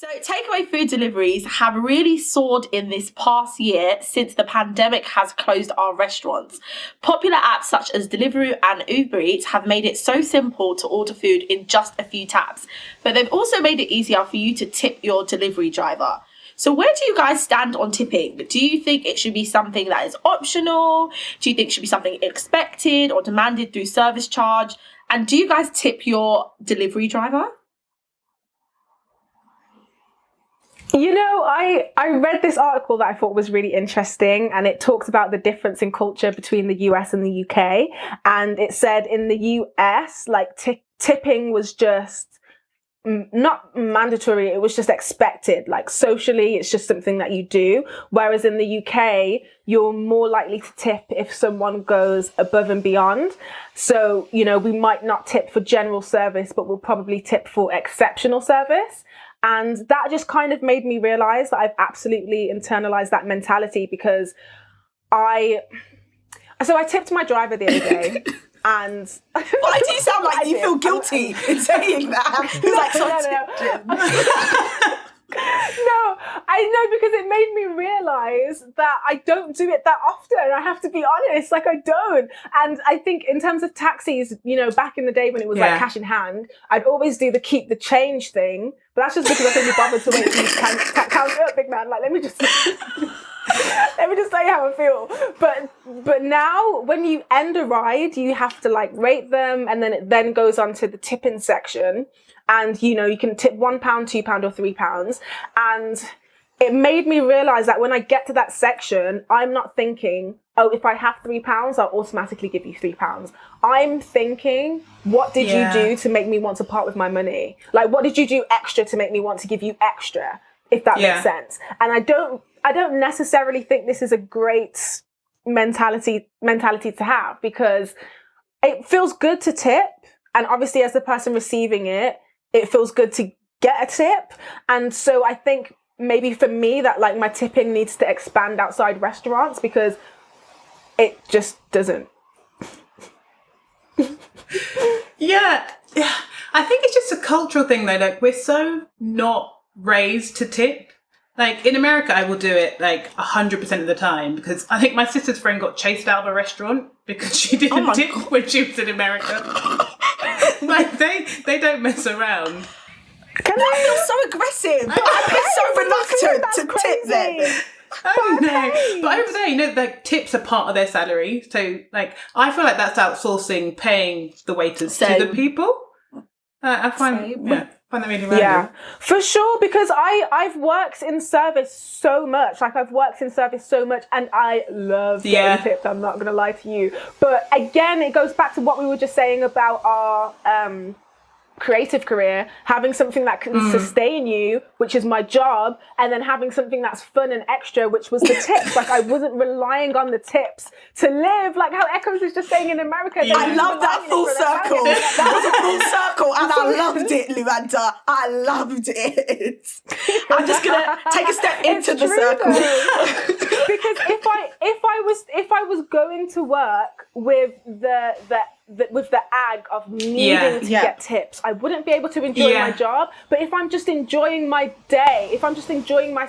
So takeaway food deliveries have really soared in this past year since the pandemic has closed our restaurants. Popular apps such as Deliveroo and Uber Eats have made it so simple to order food in just a few taps, but they've also made it easier for you to tip your delivery driver. So where do you guys stand on tipping? Do you think it should be something that is optional? Do you think it should be something expected or demanded through service charge? And do you guys tip your delivery driver? You know, I read this article that I thought was really interesting, and it talks about the difference in culture between the US and the UK. And it said in the US, like tipping was just not mandatory, it was just expected. Like socially, it's just something that you do. Whereas in the UK, you're more likely to tip if someone goes above and beyond. So, you know, we might not tip for general service, but we'll probably tip for exceptional service. And that just kind of made me realize that I've absolutely internalized that mentality, because I tipped my driver the other day. And why do you sound like you feel guilty in saying that? No, I know, because it made me realize that I don't do it that often. I have to be honest, like I don't. And I think in terms of taxis, you know, back in the day when it was like cash in hand, I'd always do the keep the change thing. But that's just because I couldn't be bothered to wait for you to count it up, big man. Like, let me just tell you how I feel. But now when you end a ride, you have to like rate them, and then it then goes on to the tipping section. And, you know, you can tip £1, £2 or £3. And it made me realize that when I get to that section, I'm not thinking, oh, if I have £3, I'll automatically give you £3. I'm thinking, what did you do to make me want to part with my money? Like, what did you do extra to make me want to give you extra, if that makes sense? And I don't necessarily think this is a great mentality to have, because it feels good to tip. And obviously, as the person receiving it, it feels good to get a tip. And so I think maybe for me that like my tipping needs to expand outside restaurants, because it just doesn't. Yeah. I think it's just a cultural thing though. Like, we're so not raised to tip. Like in America, I will do it like 100% of the time, because I think my sister's friend got chased out of a restaurant because she didn't tip when she was in America. Like they don't mess around. I feel so aggressive. I feel so reluctant to tip them. Oh no! But over there, you know, like tips are part of their salary. So, like, I feel like that's outsourcing paying the waiters to the people. I find that really random. Yeah, for sure, because I've worked in service so much. Like, I've worked in service so much, and I love getting tips. I'm not going to lie to you. But again, it goes back to what we were just saying about our creative career, having something that can sustain you, which is my job, and then having something that's fun and extra, which was the tips. Like, I wasn't relying on the tips to live, like how ECKOES is just saying in America. I love that full circle. That was a full circle, and I loved it, Luanda. I loved it. I'm just gonna take a step into the circle. Because if I was going to work with with the ag of needing to get tips, I wouldn't be able to enjoy my job. But if I'm just enjoying my day, if I'm just enjoying my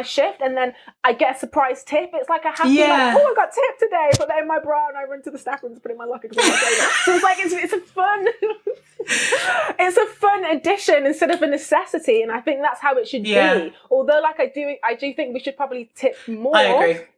shift, and then I get a surprise tip, it's like I have to like, oh, I got tipped today. Put that in my bra, and I run to the staff room to put it in my locker. So it's like it's a fun, it's a fun addition instead of a necessity, and I think that's how it should be. Although, like I do think we should probably tip more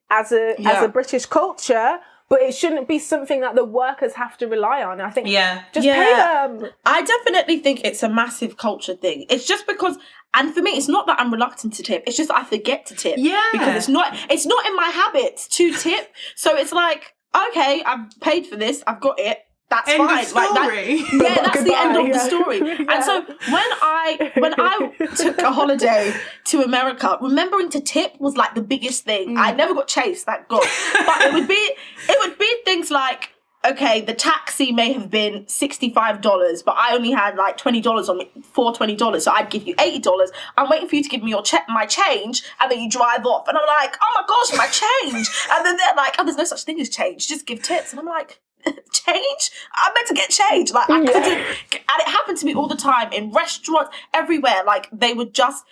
as a British culture. But it shouldn't be something that the workers have to rely on. I think just pay them. I definitely think it's a massive culture thing. It's just because, and for me, it's not that I'm reluctant to tip. It's just I forget to tip. Yeah. Because it's not in my habits to tip. So it's like, okay, I've paid for this. I've got it. That's end fine. Of story. Like that's the end of the story. And so when I took a holiday to America, remembering to tip was like the biggest thing. I never got chased, thank God. But it would be things like, okay, the taxi may have been $65, but I only had like $20 on me for $20. So I'd give you $80. I'm waiting for you to give me my change, and then you drive off. And I'm like, oh my gosh, my change. And then they're like, oh, there's no such thing as change. Just give tips. And I'm like, change? I'm meant to get change. Like, I couldn't. And it happened to me all the time in restaurants, everywhere. Like, they were just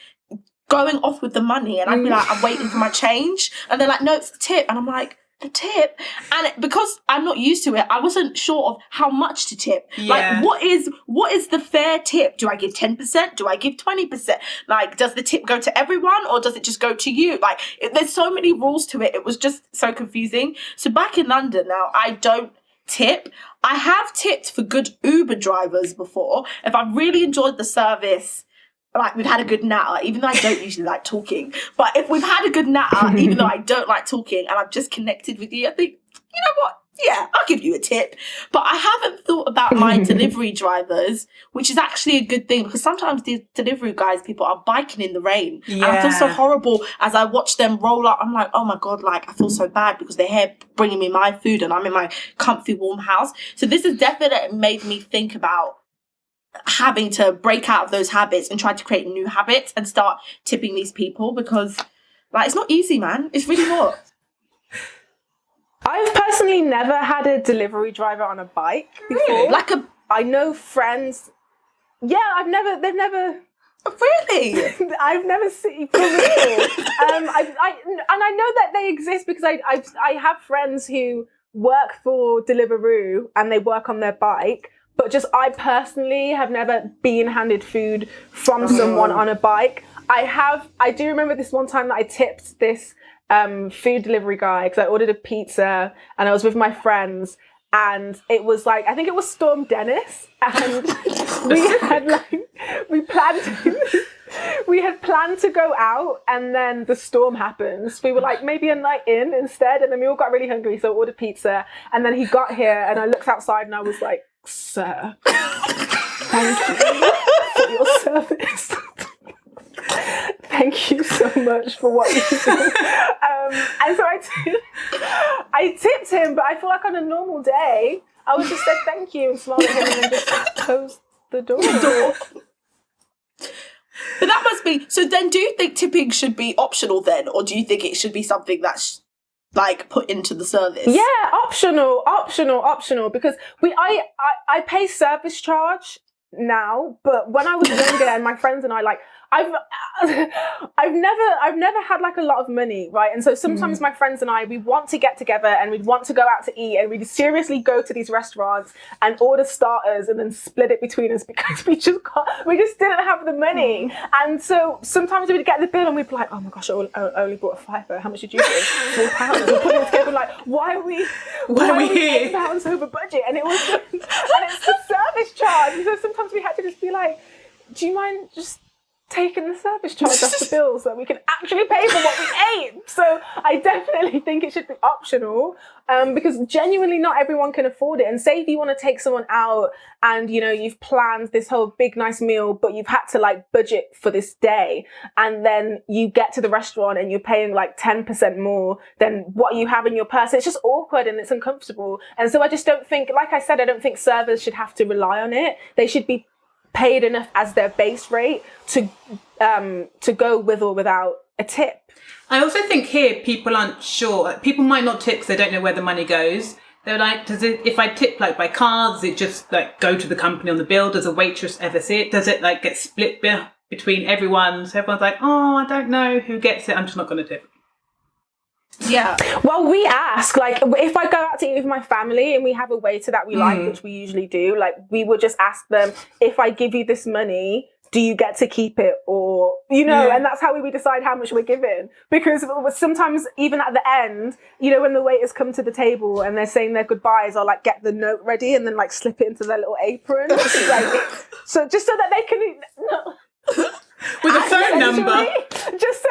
going off with the money, and I'd be like, I'm waiting for my change. And they're like, no, it's the tip. And I'm like, the tip? And because I'm not used to it, I wasn't sure of how much to tip. Like, what is the fair tip? Do I give 10%? Do I give 20%? Like, does the tip go to everyone, or does it just go to you? Like, there's so many rules to it. It was just so confusing. So back in London now, I don't tip. I have tipped for good Uber drivers before. If I really enjoyed the service, like, we've had a good natter, even though I don't usually like talking. But if we've had a good natter, even though I don't like talking, and I've just connected with you, I think, you know what? Yeah, I'll give you a tip. But I haven't thought about my delivery drivers, which is actually a good thing, because sometimes these delivery guys, people are biking in the rain. And I feel so horrible as I watch them roll up. I'm like, oh my God, like, I feel so bad because they're here bringing me my food and I'm in my comfy, warm house. So this has definitely made me think about having to break out of those habits and try to create new habits and start tipping these people, because, like, it's not easy, man. It's really not. I've personally never had a delivery driver on a bike before. Really? I know friends. Yeah, they've never. Really? I've never seen, for real. And I know that they exist because I have friends who work for Deliveroo and they work on their bike. But just I personally have never been handed food from someone on a bike. I do remember this one time that I tipped this food delivery guy because I ordered a pizza and I was with my friends, and it was like, I think it was Storm Dennis, and we had planned to go out, and then the storm happened. So we were like, maybe a night in instead, and then we all got really hungry, so I ordered pizza, and then he got here and I looked outside and I was like, sir, thank you for your service. Thank you so much for what you do. And so I tipped him, but I feel like on a normal day, I would just say thank you and smile at him and then just close the door. But that must be, so then do you think tipping should be optional then? Or do you think it should be something that's like put into the service? Yeah, optional, because I pay service charge now, but when I was younger and my friends and I, like, I've never had like a lot of money, right? And so sometimes my friends and I, we want to get together and we'd want to go out to eat, and we'd seriously go to these restaurants and order starters and then split it between us because we just didn't have the money. And so sometimes we'd get the bill and we'd be like, oh my gosh, I only bought a £5. How much did you pay? £4. We're putting it together like, why are we here? £8 over budget? And it's the service charge. And so sometimes we had to just be like, do you mind just taking the service charge off the bill so that we can actually pay for what we ate? So I definitely think it should be optional, because genuinely not everyone can afford it. And say if you want to take someone out and, you know, you've planned this whole big nice meal, but you've had to like budget for this day, and then you get to the restaurant and you're paying like 10% more than what you have in your purse. It's just awkward and it's uncomfortable. And so I just don't think, like I said, I don't think servers should have to rely on it. They should be paid enough as their base rate to go with or without a tip. I also think here people aren't sure. People might not tip because they don't know where the money goes. They're like, if I tip like by card, does it just like go to the company on the bill? Does a waitress ever see it? Does it like get split between everyone? So everyone's like, oh, I don't know who gets it. I'm just not going to tip. Yeah. Well, we ask, like, if I go out to eat with my family and we have a waiter that we like, which we usually do, like, we would just ask them, if I give you this money, do you get to keep it? Or, you know, and that's how we decide how much we're giving. Because sometimes even at the end, you know, when the waiters come to the table and they're saying their goodbyes, I'll like get the note ready and then like slip it into their little apron. Just so that they can... No. With a phone number. Just so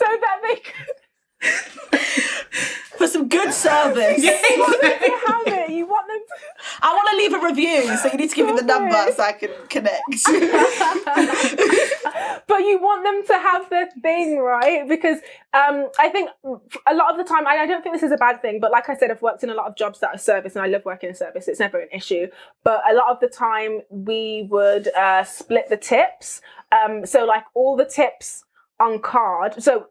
that they can... For some good service. Yeah, You want them to have it. You want them to... I want to leave a review, so you need to give me the number so I can connect. But you want them to have their thing, right? Because I think a lot of the time, I don't think this is a bad thing, but like I said, I've worked in a lot of jobs that are service and I love working in service. It's never an issue. But a lot of the time we would split the tips. So like all the tips on card. So,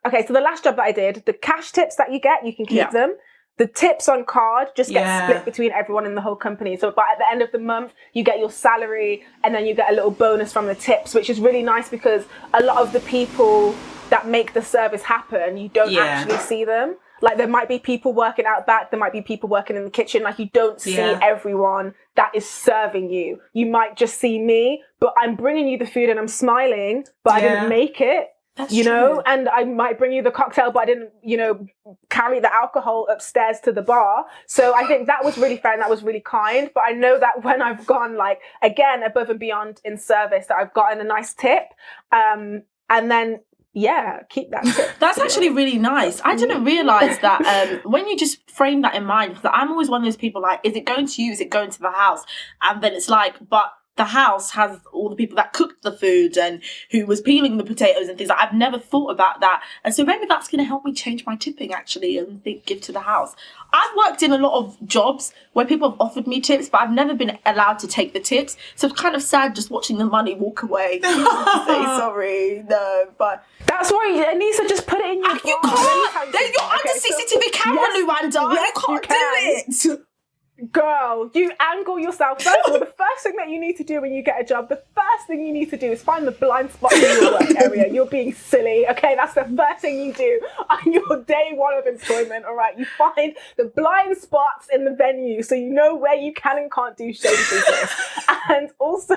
okay, so the last job that I did, the cash tips that you get, you can keep them. the tips on card just get split between everyone in the whole company. So but at the end of the month, you get your salary and then you get a little bonus from the tips, which is really nice because a lot of the people that make the service happen, you don't actually see them. Like there might be people working out back, there might be people working in the kitchen. Like you don't see everyone that is serving you. You might just see me, but I'm bringing you the food and I'm smiling, but I didn't make it. That's you know, true. And I might bring you the cocktail, but I didn't, you know, carry the alcohol upstairs to the bar. So I think that was really fair and that was really kind. But I know that when I've gone like, again, above and beyond in service, that I've gotten a nice tip. And then, keep that tip. That's actually really nice. I didn't realise that when you just frame that in mind, because I'm always one of those people like, is it going to you? Is it going to the house? And then it's like, but the house has all the people that cooked the food and who was peeling the potatoes and things like I've never thought about that. And so maybe that's going to help me change my tipping actually and give to the house. I've worked in a lot of jobs where people have offered me tips, but I've never been allowed to take the tips. So it's kind of sad just watching the money walk away. Say sorry, no, but... That's why, Anissa, just put it in your You can't! You're under CCTV camera, Luanda! Yes, you can't do it! Girl, you angle yourself. First of all, the first thing that you need to do when you get a job, the first thing you need to do is find the blind spot in your work area. You're being silly, okay? That's the first thing you do on your day one of employment, all right? You find the blind spots in the venue so you know where you can and can't do shady business. And also,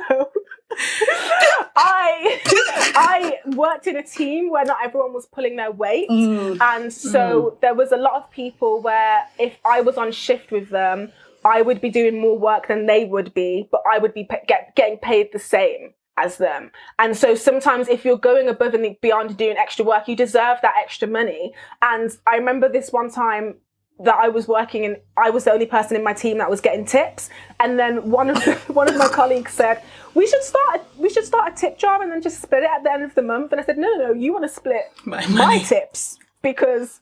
I worked in a team where not everyone was pulling their weight. And so there was a lot of people where if I was on shift with them, I would be doing more work than they would be, but I would be getting paid the same as them. And so sometimes if you're going above and beyond doing extra work, you deserve that extra money. And I remember this one time that I was working and I was the only person in my team that was getting tips. And then one of my colleagues said, we should start a tip jar and then just split it at the end of the month. And I said, no, you want to split my tips because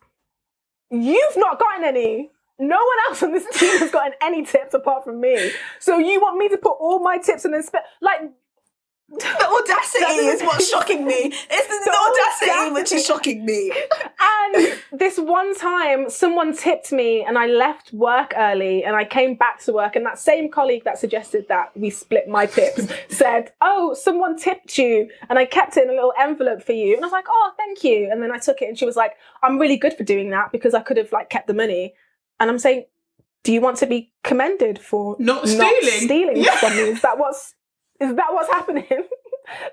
you've not gotten any. No one else on this team has gotten any tips apart from me. So you want me to put all my tips and then split? Like, the audacity is what's shocking me. It's the audacity which is shocking me. And this one time, someone tipped me and I left work early and I came back to work and that same colleague that suggested that we split my tips said, oh, someone tipped you and I kept it in a little envelope for you. And I was like, oh, thank you. And then I took it and she was like, I'm really good for doing that because I could have like kept the money. And I'm saying, do you want to be commended for not stealing from me? Is that what's happening?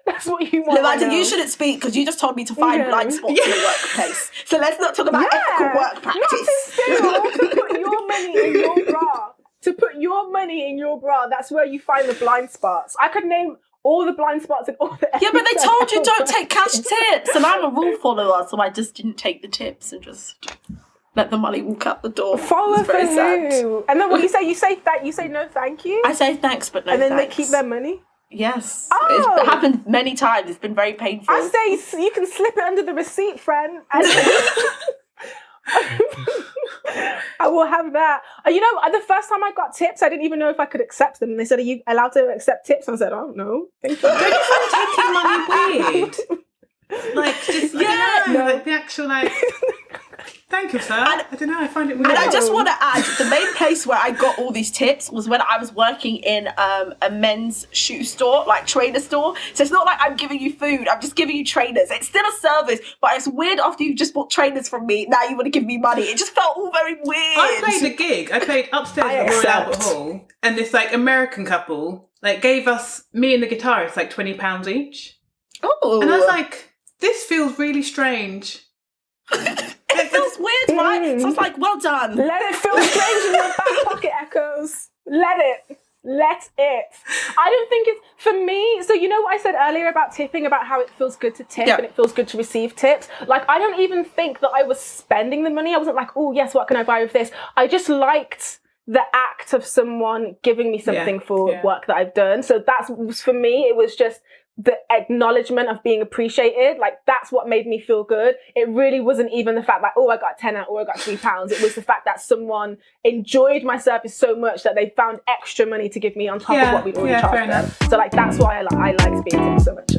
That's what you want. Luanda, you shouldn't speak because you just told me to find blind spots in the workplace. So let's not talk about ethical work practice. Not to steal, to put your money in your bra. To put your money in your bra. That's where you find the blind spots. I could name all the blind spots and all the... Yeah, but they told you don't take cash tips. And I'm a rule follower, so I just didn't take the tips and just... let the money walk out the door. Follow for who? And then what you say? You say no thank you? I say thanks, but no and then thanks. They keep their money? Yes. Oh. It's happened many times. It's been very painful. I say you can slip it under the receipt, friend. I will have that. You know, the first time I got tips, I didn't even know if I could accept them. And they said, are you allowed to accept tips? I said, oh, no. Thank you. Don't you find taking money weird? Like, just, like the actual, like... Thank you, sir. I don't know, I find it weird. And I just want to add, the main place where I got all these tips was when I was working in a men's shoe store, like trainer store. So it's not like I'm giving you food, I'm just giving you trainers. It's still a service, but it's weird after you've just bought trainers from me, now you want to give me money. It just felt all very weird. I played a gig. I played upstairs at Royal Albert Hall, and this like American couple like gave us, me and the guitarist, like £20 each. Oh. And I was like, this feels really strange. It feels weird, right? So I was like, well done. Let it feel strange in your back pocket, ECKOES. Let it. I don't think it's, for me, so you know what I said earlier about tipping, about how it feels good to tip and it feels good to receive tips? Like, I don't even think that I was spending the money. I wasn't like, oh, yes, what can I buy with this? I just liked the act of someone giving me something for work that I've done. So that's, for me, it was just the acknowledgement of being appreciated. Like, that's what made me feel good. It really wasn't even the fact that, oh, I got a tenner or I got £3. It was the fact that someone enjoyed my service so much that they found extra money to give me on top of what we'd already charged them. So like, that's why I liked being tipped so much.